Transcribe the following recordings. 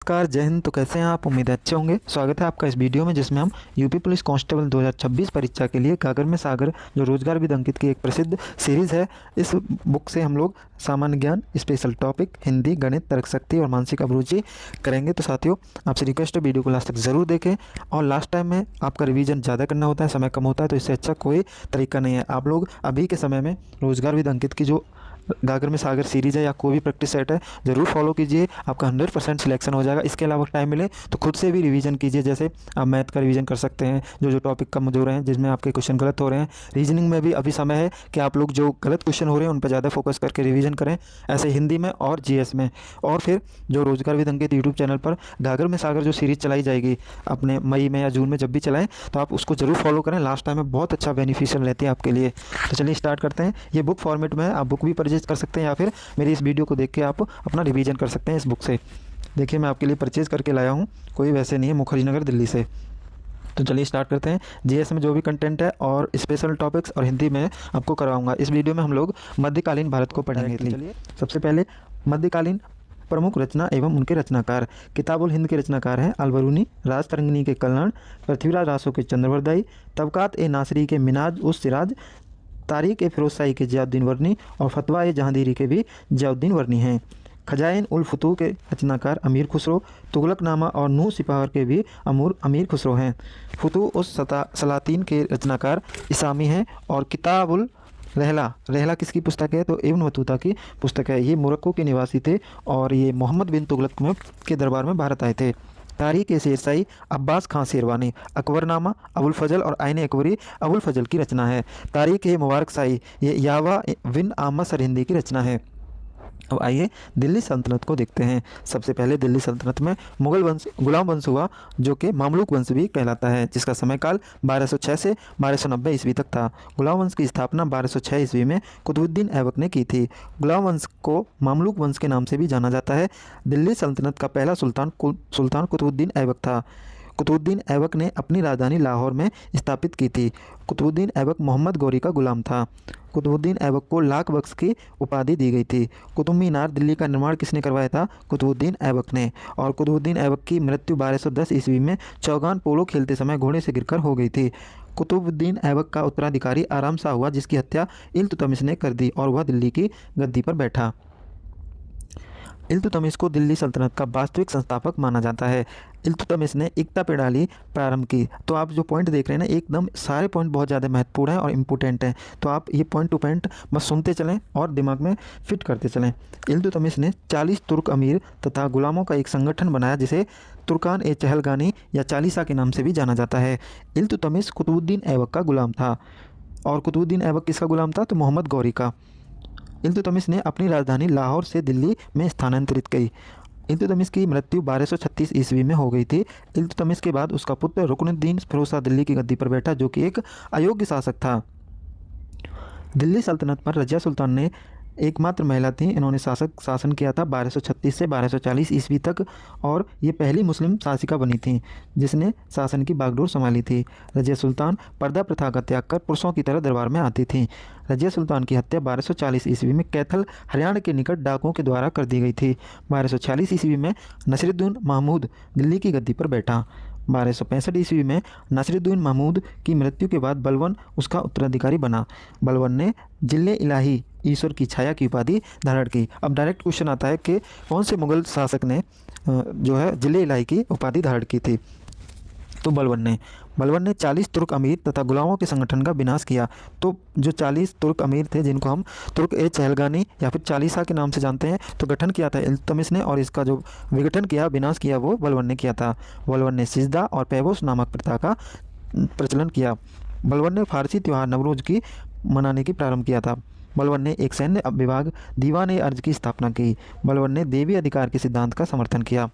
नमस्कार, जय हिंद। तो कैसे हैं आप? उम्मीद है अच्छे होंगे। स्वागत है आपका इस वीडियो में जिसमें हम यूपी पुलिस कांस्टेबल 2026 परीक्षा के लिए गागर में सागर जो रोजगार विद अंकित की एक प्रसिद्ध सीरीज़ है, इस बुक से हम लोग सामान्य ज्ञान, स्पेशल टॉपिक, हिंदी, गणित, तर्क शक्ति और मानसिक अभिरुचि करेंगे। तो साथियों, आपसे रिक्वेस्ट है वीडियो को लास्ट तक ज़रूर देखें। और लास्ट टाइम में आपका रिवीजन ज़्यादा करना होता है, समय कम होता है, तो इससे अच्छा कोई तरीका नहीं है। आप लोग अभी के समय में रोजगार विद अंकित की जो गागर में सागर सीरीज़ है या कोई भी प्रैक्टिस सेट है, ज़रूर फॉलो कीजिए। आपका 100% सिलेक्शन हो जाएगा। इसके अलावा टाइम मिले तो खुद से भी रिवीजन कीजिए। जैसे आप मैथ का रिवीजन कर सकते हैं, जो टॉपिक कमजोर हैं, जिसमें आपके क्वेश्चन गलत हो रहे हैं। रीजनिंग में भी अभी समय है कि आप लोग जो गलत क्वेश्चन हो रहे हैं उन पर ज़्यादा फोकस करके रिवीजन करें। ऐसे हिंदी में और जीएस में। और फिर जो रोजगार विद अंकित यूट्यूब चैनल पर गागर में सागर जो सीरीज़ चलाई जाएगी अपने मई में या जून में, जब भी चलाएं, तो आप उसको जरूर फॉलो करें। लास्ट टाइम में बहुत अच्छा बेनिफिशियल रहती है आपके लिए। तो चलिए स्टार्ट करते हैं। ये बुक फॉर्मेट में है, आप बुक भी परचेज कर सकते हैं या फिर मेरी इस वीडियो को देख के आप अपना रिवीजन कर सकते हैं इस बुक से। देखिए, मैं आपके लिए परचेज़ करके लाया हूँ, कोई वैसे नहीं है, मुखर्जी नगर दिल्ली से। तो चलिए स्टार्ट करते हैं। जीएस में जो भी कंटेंट है और स्पेशल टॉपिक्स और हिंदी में आपको करवाऊंगा। इस वीडियो में हम लोग मध्यकालीन भारत को पढ़ेंगे। चलिए सबसे पहले मध्यकालीन प्रमुख रचना एवं उनके रचनाकार। किताबुल हिंद के रचनाकार हैं अलबरूनी, राज तरंगिनी के कल्याण, पृथ्वीराज रासो के चंद्रवरदाई, तबकात ए नासरी के मिनाज उस सिराज, तारीख ए फिरोजशाही के जियाउद्दीन वर्नी और फतवा ए जहांगीरी के भी जियाउद्दीन वर्नी हैं। खजाइन उल फुतूह के रचनाकार अमीर खुसरो, तुगलकनामा और नूह सिपाहर के भी अमीर खुसरो हैं। फुतूह उस सलातीन के रचनाकार इसामी हैं। और किताबुल रहला किसकी पुस्तक है? तो इब्न बतूता की पुस्तक है। ये मोरक्को के निवासी थे और ये मोहम्मद बिन तुगलक के दरबार में भारत आए थे। तारीख ए शेरशाही अब्बास खां शेरवानी, अकबरनामा अबुल फजल और आइन अकबरी अबुल फजल की रचना है। तारीख ए मुबारक शाही ये यावा बिन अहमद सरहिंदी की रचना है। अब आइए दिल्ली सल्तनत को देखते हैं। सबसे पहले दिल्ली सल्तनत में मुगल वंश, गुलाम वंश हुआ, जो कि मामलुक वंश भी कहलाता है, जिसका समयकाल 1206 से 1290 ईस्वी तक था। गुलाम वंश की स्थापना 1206 ईस्वी में कुतुबुद्दीन ऐबक ने की थी। गुलाम वंश को मामलुक वंश के नाम से भी जाना जाता है। दिल्ली सल्तनत का पहला सुल्तान कुतुबुद्दीन ऐबक था। कुतुबुद्दीन ऐबक ने अपनी राजधानी लाहौर में स्थापित की थी। कुतुबुद्दीन ऐबक मोहम्मद गौरी का गुलाम था। कुतुबुद्दीन ऐबक को लाख बख्श की उपाधि दी गई थी। कुतुब मीनार दिल्ली का निर्माण किसने करवाया था? कुतुबुद्दीन ऐबक ने। और कुतुबुद्दीन ऐबक की मृत्यु 1210 ईस्वी में चौगान पोलो खेलते समय घोड़े से गिरकर हो गई थी। कुतुबुद्दीन ऐबक का उत्तराधिकारी आराम शाह हुआ, जिसकी हत्या इल्तुतमिश ने कर दी और वह दिल्ली की गद्दी पर बैठा। इल्तुतमिश को दिल्ली सल्तनत का वास्तविक संस्थापक माना जाता है। इल्तुतमिश ने एकता प्रणाली प्रारंभ की। तो आप जो पॉइंट देख रहे हैं ना, एकदम सारे पॉइंट बहुत ज़्यादा महत्वपूर्ण हैं और इम्पोर्टेंट हैं। तो आप ये पॉइंट टू पॉइंट बस सुनते चलें और दिमाग में फिट करते चलें। इल्तुतमिश ने 40 तुर्क अमीर तथा गुलामों का एक संगठन बनाया, जिसे तुर्कान ए चहलगानी या चालीसा के नाम से भी जाना जाता है। इल्तुतमिश कुतुबुद्दीन ऐबक का गुलाम था। और कुतुबुद्दीन ऐबक किसका गुलाम था? तो मोहम्मद गौरी का। इल्तुतमिश ने अपनी राजधानी लाहौर से दिल्ली में स्थानांतरित की। इल्तुतमिश की मृत्यु 1236 ईस्वी में हो गई थी। इल्तुतमिश के बाद उसका पुत्र रुकनुद्दीन फिरोज शाह दिल्ली की गद्दी पर बैठा, जो कि एक अयोग्य शासक था। दिल्ली सल्तनत पर रजिया सुल्तान ने एकमात्र महिला थी। इन्होंने शासन किया था 1236 से 1240 ईस्वी तक और ये पहली मुस्लिम शासिका बनी थी जिसने शासन की बागडोर संभाली थी। रजिया सुल्तान पर्दा प्रथा का त्याग कर पुरुषों की तरह दरबार में आती थी। रजिया सुल्तान की हत्या 1240 ईस्वी में कैथल हरियाणा के निकट डाकुओं के द्वारा कर दी गई थी। 1246 ईस्वी में नसीरुद्दीन महमूद दिल्ली की गद्दी पर बैठा। 1265 ईस्वी में नसीरुद्दीन महमूद की मृत्यु के बाद बलवन उसका उत्तराधिकारी बना। बलवन ने जिले इलाही ईश्वर की छाया की उपाधि धारण की। अब डायरेक्ट क्वेश्चन आता है कि कौन से मुगल शासक ने जो है जिले इलाही की उपाधि धारण की थी? तो बलवन ने 40 तुर्क अमीर तथा गुलामों के संगठन का विनाश किया। तो जो 40 तुर्क अमीर थे, जिनको हम तुर्क ए चहलगानी या फिर चालीसा के नाम से जानते हैं, तो गठन किया था इल्तुतमिश ने, और इसका जो विघटन किया, विनाश किया, वो बलवन ने किया था। बलवन ने सिजदा और पैबोस नामक प्रथा का प्रचलन किया। बलवन ने फारसी त्यौहार नवरोज की मनाने की प्रारंभ किया था। बलवन ने एक सैन्य विभाग दीवान ए अर्ज की स्थापना की। बलवन ने देवी अधिकार के सिद्धांत का समर्थन किया।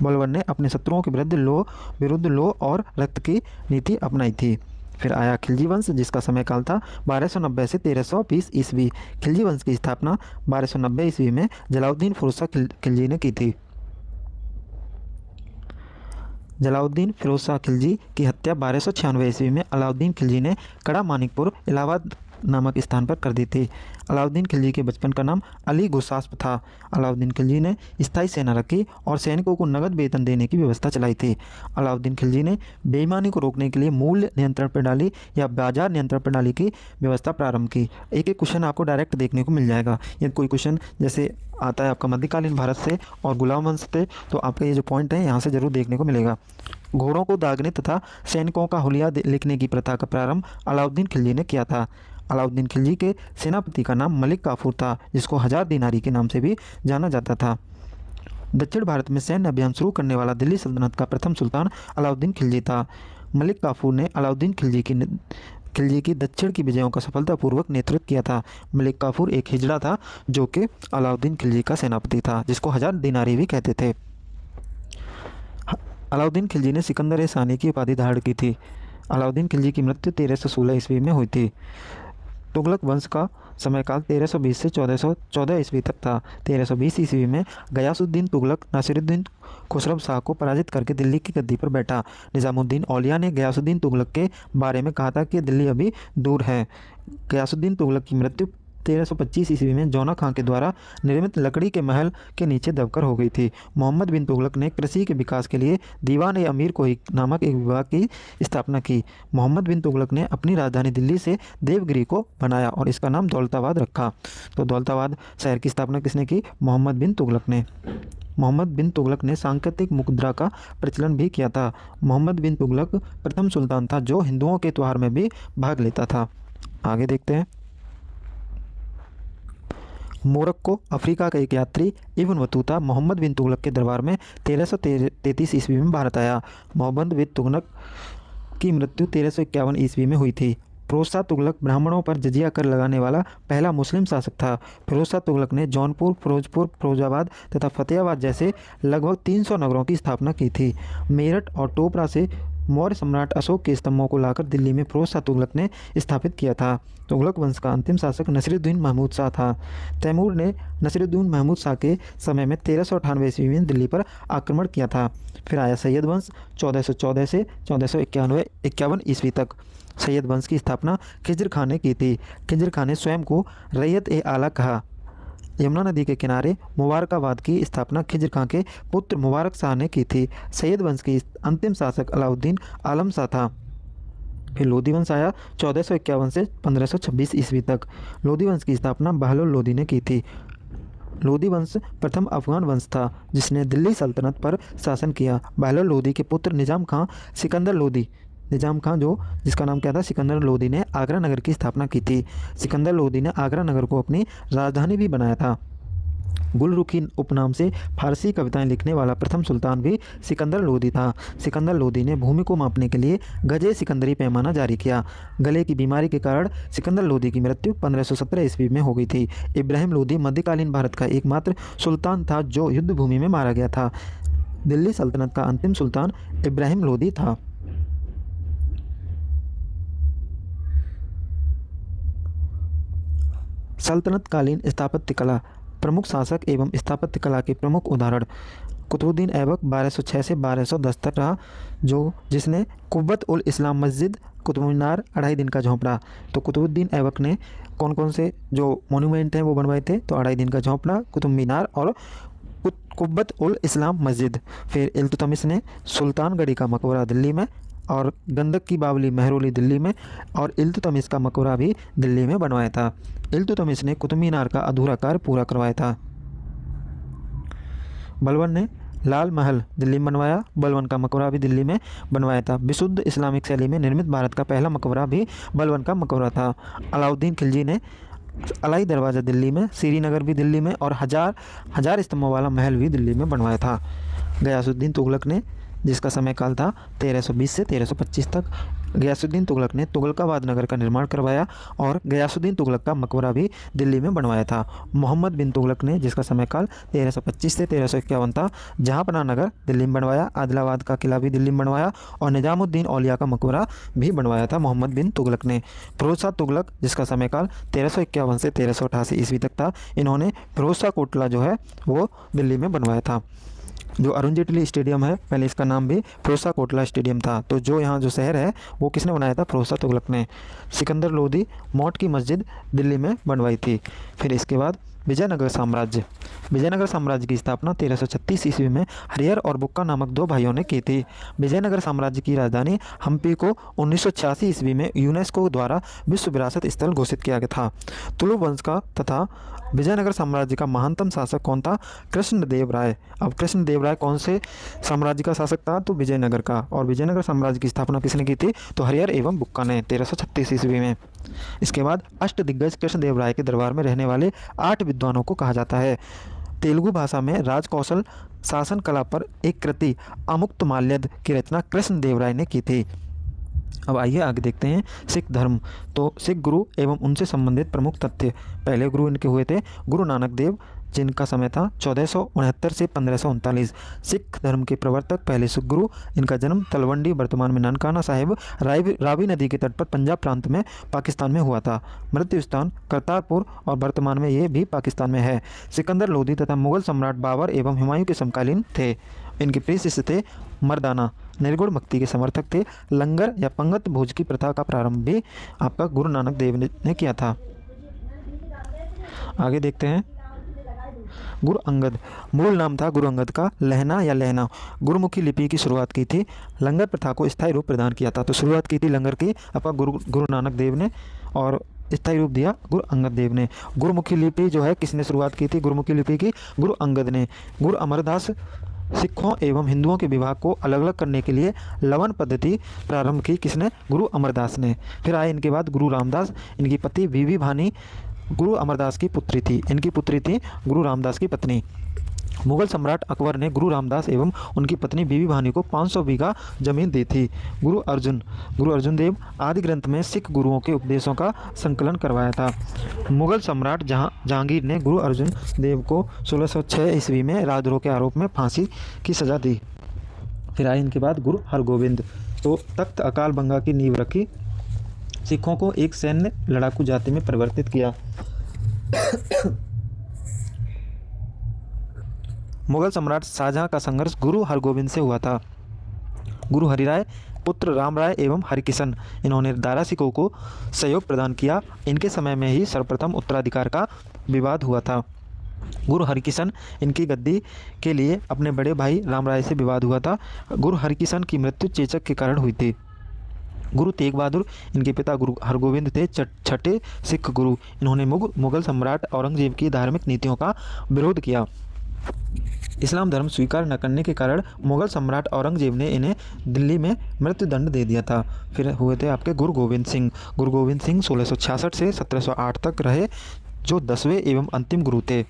बलवन ने अपने शत्रुओं के विरुद्ध लो और रक्त की नीति अपनाई थी। फिर आया खिलजी वंश, जिसका समयकाल था 1290 से 1320 ईस्वी। खिलजी वंश की स्थापना 1290 ईस्वी में जलालुद्दीन फिरोज शाह खिलजी ने की थी। जलालुद्दीन फिरोज शाह खिलजी की हत्या 1296 ईस्वी में अलाउद्दीन खिलजी ने कड़ा मानिकपुर इलाहाबाद नामक स्थान पर कर दी थी। अलाउद्दीन खिलजी के बचपन का नाम अली गुसास्प था। अलाउद्दीन खिलजी ने स्थायी सेना रखी और सैनिकों को नगद वेतन देने की व्यवस्था चलाई थी। अलाउद्दीन खिलजी ने बेईमानी को रोकने के लिए मूल्य नियंत्रण प्रणाली या बाजार नियंत्रण प्रणाली की व्यवस्था प्रारंभ की। एक एक क्वेश्चन आपको डायरेक्ट देखने को मिल जाएगा। यदि कोई क्वेश्चन जैसे आता है आपका मध्यकालीन भारत से और गुलाम वंश से, तो आपका ये जो पॉइंट है यहाँ से जरूर देखने को मिलेगा। घोड़ों को दागने तथा सैनिकों का हुलिया लिखने की प्रथा का प्रारंभ अलाउद्दीन खिलजी ने किया था। अलाउद्दीन खिलजी के सेनापति का नाम मलिक काफूर था, जिसको 1000 दिनारी के नाम से भी जाना जाता था। दक्षिण भारत में सैन्य अभियान शुरू करने वाला दिल्ली सल्तनत का प्रथम सुल्तान अलाउद्दीन खिलजी था। मलिक काफूर ने अलाउद्दीन खिलजी की दक्षिण की विजयों का सफलतापूर्वक नेतृत्व किया था। मलिक काफूर एक हिजड़ा था जो कि अलाउद्दीन खिलजी का सेनापति था, जिसको 1000 दिनारी भी कहते थे। अलाउद्दीन खिलजी ने सिकंदर सानी की उपाधि धारण की थी। अलाउद्दीन खिलजी की मृत्यु 1316 ईस्वी में हुई थी। तुगलक वंश का समयकाल 1320 से 1414 ईस्वी तक था। 1320 ईस्वी में गयासुद्दीन तुगलक नासिरुद्दीन खुसरो शाह को पराजित करके दिल्ली की गद्दी पर बैठा। निज़ामुद्दीन औलिया ने गयासुद्दीन तुगलक के बारे में कहा था कि दिल्ली अभी दूर है। गयासुद्दीन तुगलक की मृत्यु 1325 ईस्वी में जौना खां के द्वारा निर्मित लकड़ी के महल के नीचे दबकर हो गई थी। मोहम्मद बिन तुगलक ने कृषि के विकास के लिए दीवान अमीर कोही नामक एक विभाग की स्थापना की। मोहम्मद बिन तुगलक ने अपनी राजधानी दिल्ली से देवगिरी को बनाया और इसका नाम दौलताबाद रखा। तो दौलताबाद शहर की स्थापना किसने की? मोहम्मद बिन तुगलक ने। मोहम्मद बिन तुगलक ने सांकेतिक मुद्रा का प्रचलन भी किया था। मोहम्मद बिन तुगलक प्रथम सुल्तान था जो हिंदुओं के त्यौहार में भी भाग लेता था। आगे देखते हैं। मोरक्को अफ्रीका का एक यात्री इब्न बतूता मोहम्मद बिन तुगलक के दरबार में 1333 ईस्वी में भारत आया। मोहम्मद बिन तुगलक की मृत्यु 1351 ईस्वी में हुई थी। फिरोज शाह तुगलक ब्राह्मणों पर जजिया कर लगाने वाला पहला मुस्लिम शासक था। फिरोज शाह तुगलक ने जौनपुर, फिरोजपुर, फिरोजाबाद तथा फतेहाबाद जैसे लगभग 300 नगरों की स्थापना की थी। मेरठ और टोपरा से मौर्य सम्राट अशोक के स्तंभों को लाकर दिल्ली में फिरोज शाह तुगलक ने स्थापित किया था। तुगलक वंश का अंतिम शासक नसीरुद्दीन महमूद शाह था। तैमूर ने नसीरुद्दीन महमूद शाह के समय में 1398 ईस्वी में दिल्ली पर आक्रमण किया था। फिर आया सैयद वंश 1414 से 1451 ईस्वी तक। सैयद वंश की स्थापना खिजर खां ने की थी। खिजर खां ने स्वयं को रैयत-ए-आला कहा। यमुना नदी के किनारे मुबारकाबाद की स्थापना खिजर खां के पुत्र मुबारक शाह ने की थी। सैयद वंश की अंतिम शासक अलाउद्दीन आलम शाह था। फिर लोधी वंश आया 1451 से 1526 ईस्वी तक। लोधी वंश की स्थापना बहलोल लोधी ने की थी। लोधी वंश प्रथम अफगान वंश था जिसने दिल्ली सल्तनत पर शासन किया। बहलोल लोधी के पुत्र निजाम खां जिसका नाम क्या था? सिकंदर लोधी ने आगरा नगर की स्थापना की थी। सिकंदर लोधी ने आगरा नगर को अपनी राजधानी भी बनाया था। गुलरुखी उपनाम से फारसी कविताएं लिखने वाला प्रथम सुल्तान भी सिकंदर लोधी था। सिकंदर लोधी ने भूमि को मापने के लिए गजे सिकंदरी पैमाना जारी किया। गले की बीमारी के कारण सिकंदर लोधी की मृत्यु 1517 ईस्वी में हो गई थी। इब्राहिम लोधी मध्यकालीन भारत का एकमात्र सुल्तान था जो युद्ध भूमि में मारा गया था। दिल्ली सल्तनत का अंतिम सुल्तान इब्राहिम लोधी था। सल्तनतकालीन स्थापत्य कला। प्रमुख शासक एवं स्थापत्य कला के प्रमुख उदाहरण। कुतुबुद्दीन ऐबक 1206 से 1210 तक रहा, जिसने कुब्बत उल इस्लाम मस्जिद, कुतुब मीनार, 2.5 दिन का झोंपड़ा। तो कुतुबुद्दीन ऐबक ने कौन कौन से जो मोन्यूमेंट हैं वो बनवाए थे? तो 2.5 दिन का झोंपड़ा, कुतुब मीनार और कुब्बत उल इस्लाम मस्जिद। फिर इल्तुतमिश ने सुल्तानगढ़ी का मकबरा दिल्ली में और गंदक की बावली महरौली दिल्ली में और इल्तुतमिश का मकबरा भी दिल्ली में बनवाया था। इल्तुतमिश ने कुतुब मीनार का अधूरा कार्य पूरा करवाया था। बलबन ने लाल महल दिल्ली में बनवाया। बलबन का मकबरा भी दिल्ली में बनवाया था। विशुद्ध इस्लामिक शैली में निर्मित भारत का पहला मकबरा भी बलबन का मकबरा था। अलाउद्दीन खिलजी ने अलाई दरवाज़ा दिल्ली में, श्रीनगर भी दिल्ली में और हजार स्तंभों वाला महल भी दिल्ली में बनवाया था। गयासुद्दीन तुगलक ने, जिसका समय काल था 1320 से 1325 तक, गयासुद्दीन तुगलक ने तुगलकाबाद नगर का निर्माण करवाया और गयासुद्दीन तुगलक का मकबरा भी दिल्ली में बनवाया था। मोहम्मद बिन तुगलक ने, जिसका समय काल 1325 से 1351 था, जहांपनाह नगर दिल्ली में बनवाया। आदिलाबाद का किला भी दिल्ली में बनवाया और निजामुद्दीन औलिया का मकबरा भी बनवाया था मोहम्मद बिन तुगलक ने। फिरोज शाह तुगलक, जिसका समय काल 1351 से 1388 ईस्वी तक था, इन्होंने फिरोज शाह कोटला जो है वो दिल्ली में बनवाया था। जो अरुण जेटली स्टेडियम है, पहले इसका नाम भी फिरोजशाह कोटला स्टेडियम था। तो जो यहाँ जो शहर है वो किसने बनाया था? फिरोजशाह तुगलक ने। सिकंदर लोदी मौट की मस्जिद दिल्ली में बनवाई थी। फिर इसके बाद विजयनगर साम्राज्य। विजयनगर साम्राज्य की स्थापना 1336 ईस्वी में हरिहर और बुक्का नामक दो भाइयों ने की थी। विजयनगर साम्राज्य की राजधानी हम्पी को 1986 ईस्वी में यूनेस्को द्वारा विश्व विरासत स्थल घोषित किया गया था। तुलु वंश का तथा विजयनगर साम्राज्य का महानतम शासक कौन था? कृष्णदेव राय। अब कृष्णदेव राय कौन से साम्राज्य का शासक था? तो विजयनगर का। और विजयनगर साम्राज्य की स्थापना किसने की थी? तो हरिहर एवं बुक्का ने 1336 ईस्वी में। इसके बाद अष्टदिग्गज कृष्णदेव राय के दरबार में रहने वाले 8 विद्वानों को कहा जाता है। तेलुगु भाषा में राजकौशल शासन कला पर एक कृति अमुक्तमाल्यद की रचना कृष्णदेव राय ने की थी। अब आइए आगे देखते हैं सिख धर्म। तो सिख गुरु एवं उनसे संबंधित प्रमुख तथ्य। पहले गुरु इनके हुए थे गुरु नानक देव, जिनका समय था 1469 से 1539। सिख धर्म के प्रवर्तक पहले सिख गुरु। इनका जन्म तलवंडी वर्तमान में ननकाना साहिब रावी नदी के तट पर पंजाब प्रांत में पाकिस्तान में हुआ था। मृत्यु स्थान करतारपुर और वर्तमान में ये भी पाकिस्तान में है। सिकंदर लोदी तथा मुगल सम्राट बाबर एवं हुमायूं के समकालीन थे। इनके प्रिय शिष्य थे मर्दाना। निर्गुण भक्ति के समर्थक थे। लंगर या पंगत भोज की प्रथा का प्रारंभ भी आपका गुरु नानक देव ने किया था। आगे देखते हैं गुरु अंगद। मूल नाम था गुरु अंगद का लहना या लहना। गुरुमुखी लिपि की शुरुआत की थी। लंगर प्रथा को स्थायी रूप प्रदान किया था। तो शुरुआत की थी लंगर की आपका गुरु नानक देव ने और स्थायी रूप दिया गुरु अंगद देव ने। गुरुमुखी लिपि जो है किसने शुरुआत की थी? गुरुमुखी लिपि की गुरु अंगद ने। गुरु अमरदास सिखों एवं हिंदुओं के विवाह को अलग अलग करने के लिए लवन पद्धति प्रारंभ की। किसने? गुरु अमरदास ने। फिर आए इनके बाद गुरु रामदास। इनकी पति बीबी भानी गुरु अमरदास की पुत्री थी। इनकी पुत्री थी गुरु रामदास की पत्नी। मुगल सम्राट अकबर ने गुरु रामदास एवं उनकी पत्नी बीबी भानी को 500 बीघा जमीन दी थी। गुरु अर्जुन देव आदि ग्रंथ में सिख गुरुओं के उपदेशों का संकलन करवाया था। मुगल सम्राट जहांगीर ने गुरु अर्जुन देव को 1606 ईस्वी में राजद्रोह के आरोप में फांसी की सजा दी। फिर आए इनके बाद गुरु हरगोविंद। तो तख्त अकाल बंगा की नींव रखी। सिखों को एक सैन्य लड़ाकू जाति में परिवर्तित किया। मुगल सम्राट शाहजहां का संघर्ष गुरु हरगोविंद से हुआ था। गुरु हरिराय पुत्र राम राय एवं हरिकिशन, इन्होंने दारा सिखों को सहयोग प्रदान किया। इनके समय में ही सर्वप्रथम उत्तराधिकार का विवाद हुआ था। गुरु हरिकिशन इनकी गद्दी के लिए अपने बड़े भाई राम राय से विवाद हुआ था। गुरु हरिकिशन की मृत्यु चेचक के कारण हुई थी। गुरु तेग बहादुर इनके पिता गुरु हरगोविंद थे छठे सिख गुरु। इन्होंने मुगल सम्राट औरंगजेब की धार्मिक नीतियों का विरोध किया। इस्लाम धर्म स्वीकार न करने के कारण मुगल सम्राट औरंगजेब ने इन्हें दिल्ली में मृत्युदंड दे दिया था। फिर हुए थे आपके गुरु गोविंद सिंह। गुरु गोविंद सिंह 1666 से 1708 तक रहे, जो 10वें एवं अंतिम गुरु थे।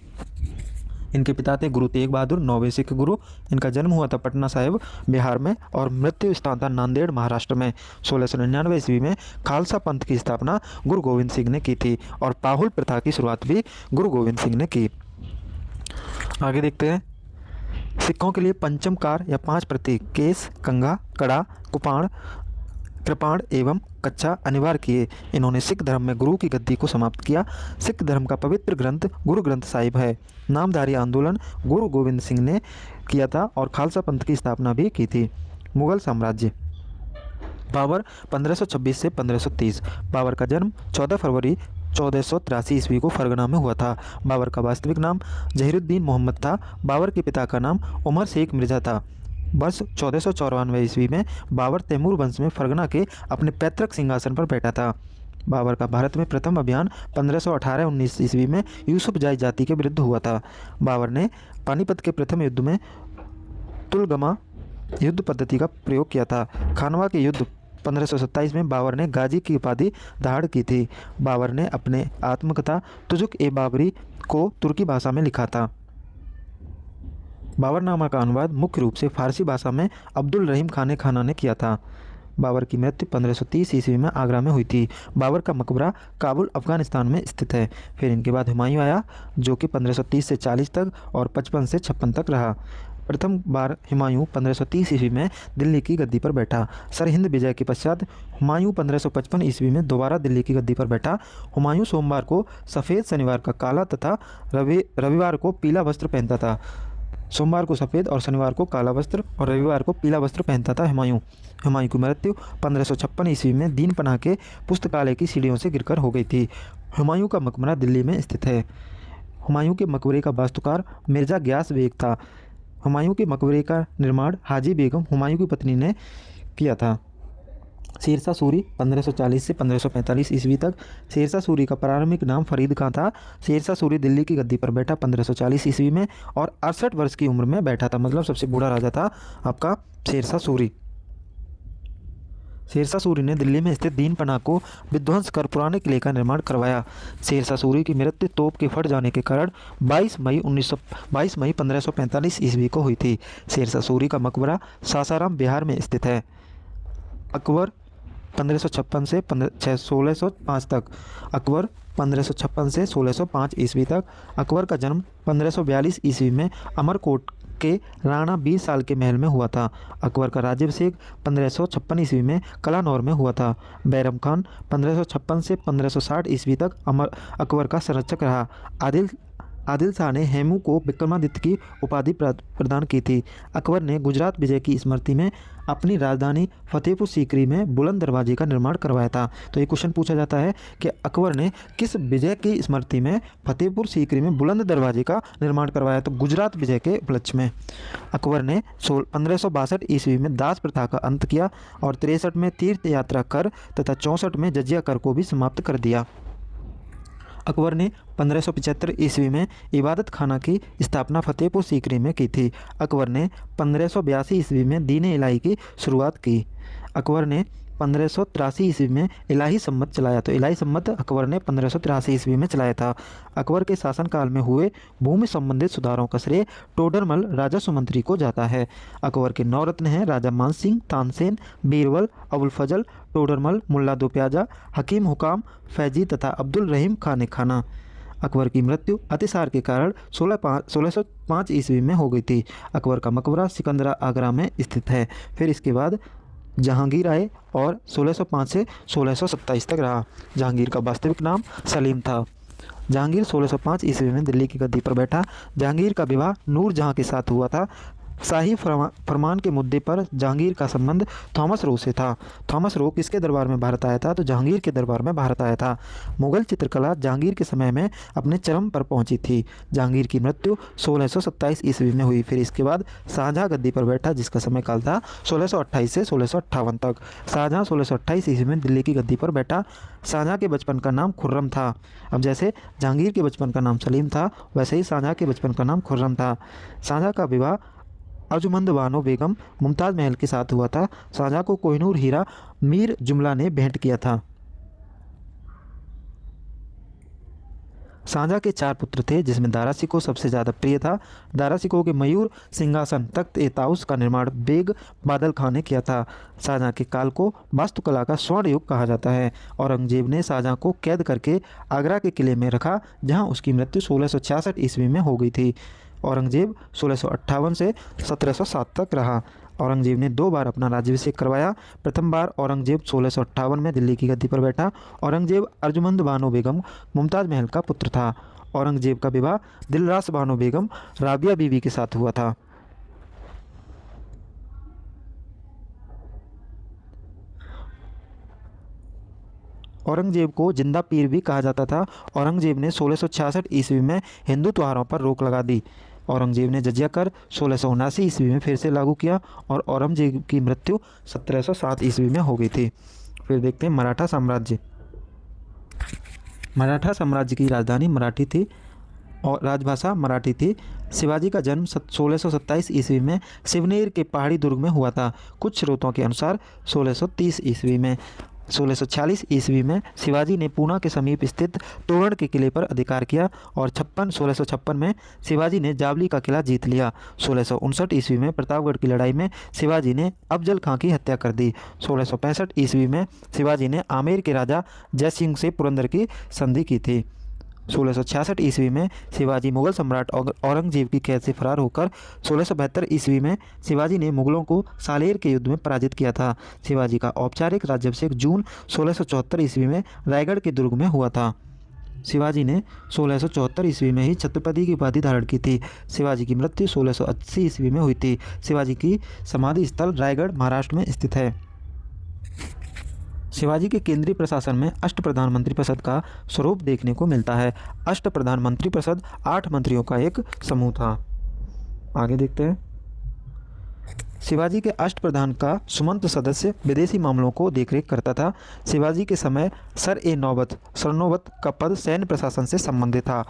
इनके पिता थे गुरु तेग बहादुर, 9वें सिख गुरु। इनका जन्म हुआ था पटना साहिब बिहार में और मृत्यु स्थान था नांदेड़ महाराष्ट्र में। 1699 ईस्वी में खालसा पंथ की स्थापना गुरु गोविंद सिंह ने की थी और पाहुल प्रथा की शुरुआत भी गुरु गोविंद सिंह ने की। आगे देखते हैं सिखों के लिए पंचमकार या 5 प्रतीक केस, कंघा, कड़ा, कुपाण, कृपाण एवं कच्छा अनिवार्य किए। इन्होंने सिख धर्म में गुरु की गद्दी को समाप्त किया। सिख धर्म का पवित्र ग्रंथ गुरु ग्रंथ साहिब है। नामधारी आंदोलन गुरु गोविंद सिंह ने किया था और खालसा पंथ की स्थापना भी की थी। मुगल साम्राज्य। बाबर 1526 से 1530। बाबर का जन्म 14 फरवरी 1483 ईस्वी को फरगना में हुआ था। बाबर का वास्तविक नाम जहीरुद्दीन मोहम्मद था। बाबर के पिता का नाम उमर शेख मिर्ज़ा था। वर्ष 1494 ईस्वी में बाबर तैमूर वंश में फरगना के अपने पैतृक सिंहासन पर बैठा था। बाबर का भारत में प्रथम अभियान 1518-19 ईस्वी में यूसुफ जाई जाति के विरुद्ध हुआ था। बाबर ने पानीपत के प्रथम युद्ध में तुलगमा युद्ध पद्धति का प्रयोग किया था। खानवा के युद्ध 1527 में बाबर ने गाजी की उपाधि धारण की थी। बाबर ने अपने आत्मकथा तुजुक ए बाबरी को तुर्की भाषा में लिखा था। बाबरनामा का अनुवाद मुख्य रूप से फारसी भाषा में अब्दुल रहीम खान खाना ने किया था। बाबर की मृत्यु 1530 ईस्वी में आगरा में हुई थी। बाबर का मकबरा काबुल अफगानिस्तान में स्थित है। फिर इनके बाद हुमायूं आया, जो कि 1530 से 40 तक और 55 से 56 तक रहा। प्रथम बार हुमायूं 1530 ईस्वी में दिल्ली की गद्दी पर बैठा। सरहिंद विजय के पश्चात हुमायूं 1555 ईस्वी में दोबारा दिल्ली की गद्दी पर बैठा। हुमायूं सोमवार को सफ़ेद, शनिवार का काला तथा रविवार को पीला वस्त्र पहनता था। सोमवार को सफ़ेद और शनिवार को काला वस्त्र और रविवार को पीला वस्त्र पहनता था हुमायूं। हुमायूं की मृत्यु 1556 ईस्वी में दीन पनाह के पुस्तकालय की सीढ़ियों से गिरकर हो गई थी। हुमायूं का मकबरा दिल्ली में स्थित है। हुमायूं के मकबरे का वास्तुकार मिर्ज़ा गियास बेग था। हुमायूं के मकबरे का निर्माण हाजी बेगम हुमायूं की पत्नी ने किया था। शेरशाह सूरी 1540 से 1545 ईस्वी तक। शेरशाह सूरी का प्रारंभिक नाम फरीद खां था। शेरशाह सूरी दिल्ली की गद्दी पर बैठा 1540 ईस्वी में और 68 वर्ष की उम्र में बैठा था, मतलब सबसे बूढ़ा राजा था आपका शेरशाह सूरी। शेरशाह सूरी ने दिल्ली में स्थित दीन पनाह को विध्वंस कर पुराने किले का निर्माण करवाया। शेरशाह सूरी की मृत्यु तोप के फट जाने के कारण 22 मई 1545 ईस्वी को हुई थी। शेरशाह सूरी का मकबरा सासाराम बिहार में स्थित है। अकबर 1556 से 1605 तक। अकबर 1556 से 1605 ईस्वी तक। अकबर का जन्म 1542 ईस्वी में अमरकोट के राणा 20 साल के महल में हुआ था। अकबर का राज्याभिषेक 1556 ईस्वी में कलानौर में हुआ था। बैरम खान 1556 से 1560 ईस्वी तक अकबर का संरक्षक रहा। आदिल शाह ने हेमू को विक्रमादित्य की उपाधि प्रदान की थी। अकबर ने गुजरात विजय की स्मृति में अपनी राजधानी फतेहपुर सीकरी में बुलंद दरवाजे का निर्माण करवाया था। तो ये क्वेश्चन पूछा जाता है कि अकबर ने किस विजय की स्मृति में फतेहपुर सीकरी में बुलंद दरवाजे का निर्माण करवाया, तो गुजरात विजय के उपलक्ष्य में। अकबर ने 1562 ईस्वी में दास प्रथा का अंत किया और 63 में तीर्थ यात्रा कर तथा 64 में जजिया कर को भी समाप्त कर दिया। अकबर ने 1575 ईस्वी में इबादत खाना की स्थापना फतेहपुर सीकरी में की थी। अकबर ने 1582 ईस्वी में दीन इलाही की शुरुआत की। अकबर ने 1583 ईस्वी में इलाही सम्मत चलाया, तो इलाही सम्मत अकबर ने 1583 ईस्वी में चलाया था। अकबर के शासनकाल में हुए भूमि संबंधित सुधारों का श्रेय टोडरमल राजस्व मंत्री को जाता है। अकबर के 9 रत्न हैं राजा मानसिंह, तानसेन, बीरबल, अबुल फजल, टोडरमल, मुल्ला दो प्याजा, हकीम हुकाम, फैजी तथा अब्दुल रहीम खान खाना। अकबर की मृत्यु अतिसार के कारण 1605 ईस्वी में हो गई थी। अकबर का मकबरा सिकंदरा आगरा में स्थित है। फिर इसके बाद जहांगीर आए और 1605 से 1627 तक रहा। जहांगीर का वास्तविक नाम सलीम था। जहांगीर 1605 ईस्वी में दिल्ली की गद्दी पर बैठा। जहांगीर का विवाह नूर जहां के साथ हुआ था। शाही फरमान के मुद्दे पर जहांगीर का संबंध थॉमस रो से था। थॉमस रो किसके दरबार में भारत आया था, तो जहांगीर के दरबार में भारत आया था। मुगल चित्रकला जहांगीर के समय में अपने चरम पर पहुंची थी। जहांगीर की मृत्यु 1627 ईस्वी में हुई। फिर इसके बाद शाहजहां गद्दी पर बैठा, जिसका समय काल था 1628 से 1658 तक। शाहजहां 1628 ईस्वी में दिल्ली की गद्दी पर बैठा। शाहजहां के बचपन का नाम खुर्रम था। अब जैसे जहांगीर के बचपन का नाम सलीम था, वैसे ही शाहजहां के बचपन का नाम खुर्रम था। शाहजहां का विवाह अर्जुमंद बानो बेगम मुमताज़ महल के साथ हुआ था। शाहजहां को कोहिनूर हीरा मीर जुमला ने भेंट किया था। शाहजहां के 4 पुत्र थे, जिसमें दारा शिकोह सबसे ज़्यादा प्रिय था। दारा शिकोह के मयूर सिंहासन तख्त ए ताउस का निर्माण बेग बादल खां ने किया था। शाहजहां के काल को वास्तुकला का स्वर्ण युग कहा जाता है। औरंगजेब ने शाहजहां को कैद करके आगरा के किले में रखा, जहां उसकी मृत्यु 1666 ईस्वी में हो गई थी। औरंगजेब 1658 से 1707 तक रहा। औरंगजेब ने 2 बार अपना राज्याभिषेक करवाया। प्रथम बार औरंगजेब 1658 में दिल्ली की गद्दी पर बैठा। औरंगजेब अर्जुमंद बानो बेगम मुमताज़ महल का पुत्र था। औरंगजेब का विवाह दिलरास बानो बेगम राबिया बीवी के साथ हुआ था। औरंगजेब को जिंदा पीर भी कहा जाता था। औरंगजेब ने 1666 ईस्वी में हिंदू त्योहारों पर रोक लगा दी। औरंगजेब ने जजिया कर 1679 ईस्वी में फिर से लागू किया और औरंगजेब की मृत्यु 1707 ईस्वी में हो गई थी। फिर देखते हैं मराठा साम्राज्य। मराठा साम्राज्य की राजधानी मराठी थी और राजभाषा मराठी थी। शिवाजी का जन्म 1627 ईस्वी में शिवनेर के पहाड़ी दुर्ग में हुआ था। कुछ स्रोतों के अनुसार 1630 ईस्वी में। 1646 ईस्वी में शिवाजी ने पूना के समीप स्थित तोरण के किले पर अधिकार किया और 1656 में शिवाजी ने जावली का किला जीत लिया। 1659 ईस्वी में प्रतापगढ़ की लड़ाई में शिवाजी ने अफजल खां की हत्या कर दी। 1665 ईस्वी में शिवाजी ने आमेर के राजा जय सिंह से पुरंदर की संधि की थी। 1666 ईस्वी में शिवाजी मुगल सम्राट औरंगजेब की कैद से फरार होकर 1672 ईस्वी में शिवाजी ने मुगलों को सालेर के युद्ध में पराजित किया था। शिवाजी का औपचारिक राज्याभिषेक जून 1674 ईस्वी में रायगढ़ के दुर्ग में हुआ था। शिवाजी ने 1674 ईस्वी में ही छत्रपति की उपाधि धारण की थी। शिवाजी की मृत्यु 1680 ईस्वी में हुई थी। शिवाजी की समाधि स्थल रायगढ़ महाराष्ट्र में स्थित है। शिवाजी के केंद्रीय प्रशासन में अष्टप्रधान मंत्रिपरिषद का स्वरूप देखने को मिलता है। अष्टप्रधान मंत्रिपरिषद 8 मंत्रियों का एक समूह था। आगे देखते हैं। शिवाजी के अष्टप्रधान का सुमंत सदस्य विदेशी मामलों को देखरेख करता था। शिवाजी के समय सरनोबत का पद सैन्य प्रशासन से संबंधित था।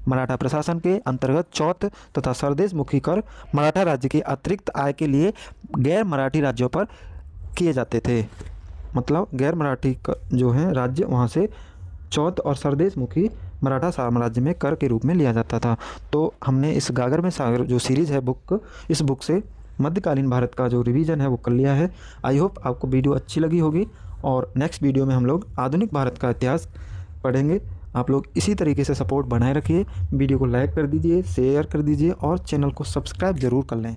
मराठा प्रशासन के अंतर्गत चौथ तथा सरदेश मुखी कर मराठा राज्य की अतिरिक्त आय के लिए गैर मराठी राज्यों पर किए जाते थे। मतलब गैर मराठी जो है राज्य, वहाँ से चौथ और सरदेश मुखी मराठा साम्राज्य में कर के रूप में लिया जाता था। तो हमने इस गागर में सागर जो सीरीज़ है बुक, इस बुक से मध्यकालीन भारत का जो रिवीजन है वो कर लिया है। आई होप आपको वीडियो अच्छी लगी होगी और नेक्स्ट वीडियो में हम लोग आधुनिक भारत का इतिहास पढ़ेंगे। आप लोग इसी तरीके से सपोर्ट बनाए रखिए। वीडियो को लाइक कर दीजिए, शेयर कर दीजिए और चैनल को सब्सक्राइब ज़रूर कर लें।